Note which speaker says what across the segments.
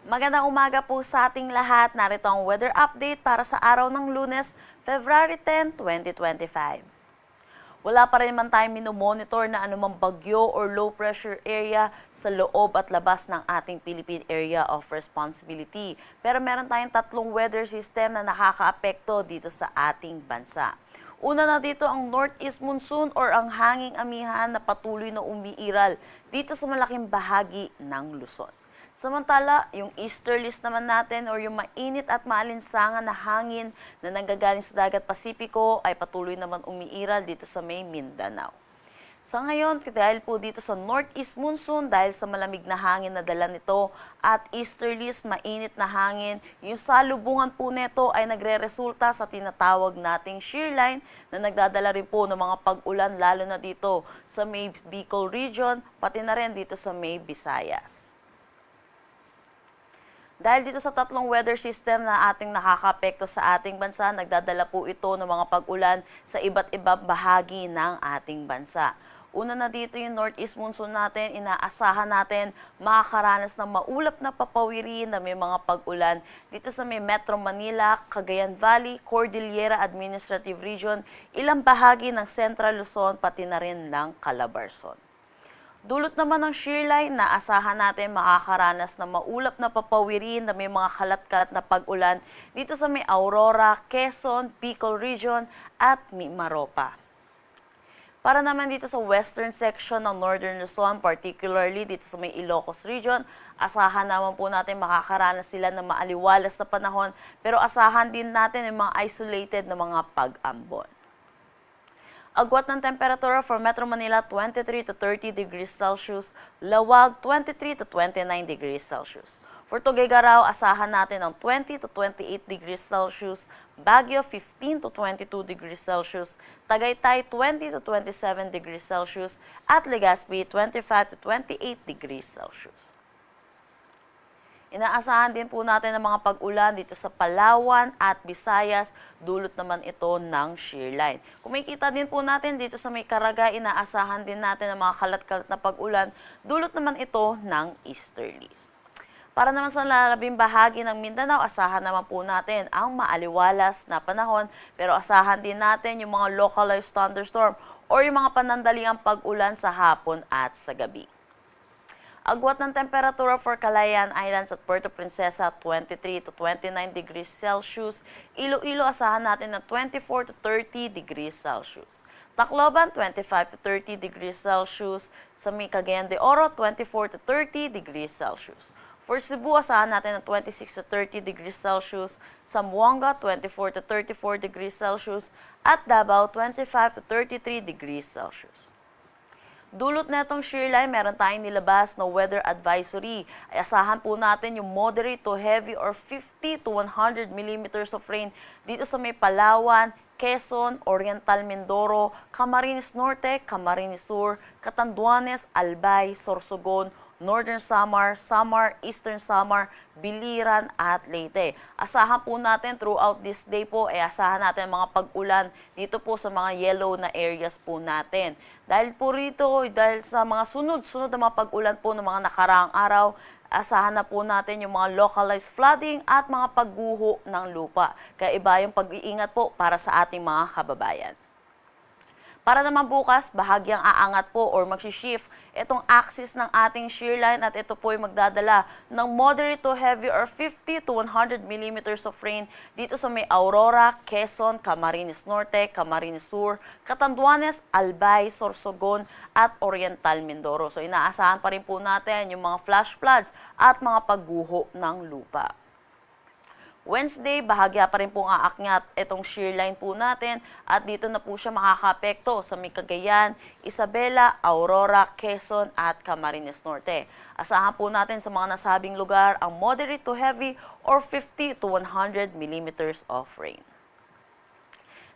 Speaker 1: Magandang umaga po sa ating lahat. Narito ang weather update para sa araw ng Lunes, February 10, 2025. Wala pa rin man tayong minomonitor na anumang bagyo or low pressure area sa loob at labas ng ating Philippine Area of Responsibility. Pero meron tayong tatlong weather system na nakakaapekto dito sa ating bansa. Una na dito ang northeast monsoon or ang hanging amihan na patuloy na umiiral dito sa malaking bahagi ng Luzon. Samantala, yung easterlies naman natin or yung mainit at maalinsangan na hangin na nanggagaling sa dagat Pasipiko ay patuloy naman umiiral dito sa may Mindanao. Sa ngayon, dahil po dito sa northeast monsoon, dahil sa malamig na hangin na dala nito at easterlies, mainit na hangin, yung salubungan po nito ay nagre-resulta sa tinatawag nating shear line na nagdadala rin po ng mga pag-ulan lalo na dito sa may Bicol region, pati na rin dito sa may Visayas. Dahil dito sa tatlong weather system na ating nakakaapekto sa ating bansa, nagdadala po ito ng mga pag-ulan sa iba't ibang bahagi ng ating bansa. Una na dito yung northeast monsoon natin, inaasahan natin makakaranas ng maulap na papawirin na may mga pag-ulan dito sa may Metro Manila, Cagayan Valley, Cordillera Administrative Region, ilang bahagi ng Central Luzon, pati na rin ng Calabarzon. Dulot naman ng shear line na asahan natin makakaranas ng maulap na papawirin na may mga kalat-kalat na pag-ulan dito sa may Aurora, Quezon, Bicol Region at Mimaropa. Para naman dito sa western section ng Northern Luzon, particularly dito sa may Ilocos Region, asahan naman po natin makakaranas sila ng maaliwalas na panahon pero asahan din natin yung mga isolated na mga pag-ambon. Agwat ng temperatura for Metro Manila 23 to 30 degrees Celsius, Lawag 23 to 29 degrees Celsius. For Tuguegarao, asahan natin ng 20 to 28 degrees Celsius, Baguio 15 to 22 degrees Celsius, Tagaytay 20 to 27 degrees Celsius, at Legazpi 25 to 28 degrees Celsius. Inaasahan din po natin ang mga pag-ulan dito sa Palawan at Visayas, dulot naman ito ng shear line. Kung makikita din po natin dito sa may Caraga, inaasahan din natin ang mga kalat-kalat na pag-ulan, dulot naman ito ng easterlies. Para naman sa lalabing bahagi ng Mindanao, asahan naman po natin ang maaliwalas na panahon, pero asahan din natin yung mga localized thunderstorm or yung mga panandaliang pag-ulan sa hapon at sa gabi. Agwat ng temperatura for Calayan Islands at Puerto Princesa 23 to 29 degrees Celsius. Iloilo asahan natin na 24 to 30 degrees Celsius. Tacloban 25 to 30 degrees Celsius. Sa may Cagayan de Oro 24 to 30 degrees Celsius. For Cebu asahan natin na 26 to 30 degrees Celsius. Zamboanga 24 to 34 degrees Celsius at Davao 25 to 33 degrees Celsius. Dulot na itong shear line, meron tayong nilabas na weather advisory. Ay asahan po natin yung moderate to heavy or 50 to 100 millimeters of rain dito sa may Palawan, Quezon, Oriental Mindoro, Camarines Norte, Camarines Sur, Catanduanes, Albay, Sorsogon, Northern Samar, Samar, Eastern Samar, Biliran at Leyte. Asahan po natin throughout this day po, asahan natin mga pag-ulan dito po sa mga yellow na areas po natin. Dahil po rito, dahil sa mga sunod-sunod na mga pag-ulan po ng mga nakaraang araw, asahan na po natin yung mga localized flooding at mga pagguho ng lupa. Kaya iba yung pag-iingat po para sa ating mga kababayan. Para naman bukas, bahagyang aangat po or mag-shift itong axis ng ating shear line at ito po ay magdadala ng moderate to heavy or 50 to 100 millimeters of rain dito sa may Aurora, Quezon, Camarines Norte, Camarines Sur, Catanduanes, Albay, Sorsogon at Oriental Mindoro. So inaasahan pa rin po natin yung mga flash floods at mga pagguho ng lupa. Wednesday, bahagya pa rin pong aakyat itong shear line po natin at dito na po siya makakaapekto sa may Cagayan, Isabela, Aurora, Quezon at Camarines Norte. Asahan po natin sa mga nasabing lugar ang moderate to heavy or 50 to 100 millimeters of rain.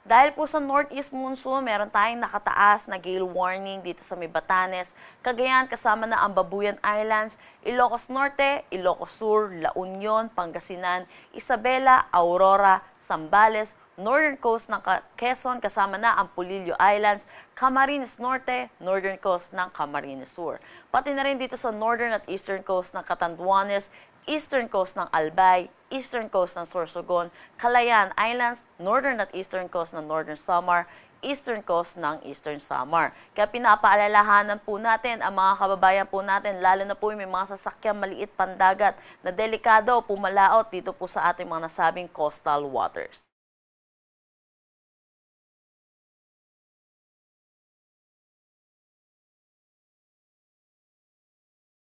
Speaker 1: Dahil po sa northeast monsoon, meron tayong nakataas na gale warning dito sa may Batanes, Cagayan kasama na ang Babuyan Islands, Ilocos Norte, Ilocos Sur, La Union, Pangasinan, Isabela, Aurora, Zambales, northern coast ng Quezon kasama na ang Polillo Islands, Camarines Norte, northern coast ng Camarines Sur. Pati na rin dito sa northern at eastern coast ng Catanduanes, eastern coast ng Albay, eastern coast ng Sorsogon, Calayan Islands, northern at eastern coast ng Northern Samar, eastern coast ng Eastern Samar. Kaya pinapaalalahanan po natin ang mga kababayan po natin, lalo na po yung may mga sasakyang maliit pandagat na delikado pumalaot dito po sa ating mga nasabing coastal waters.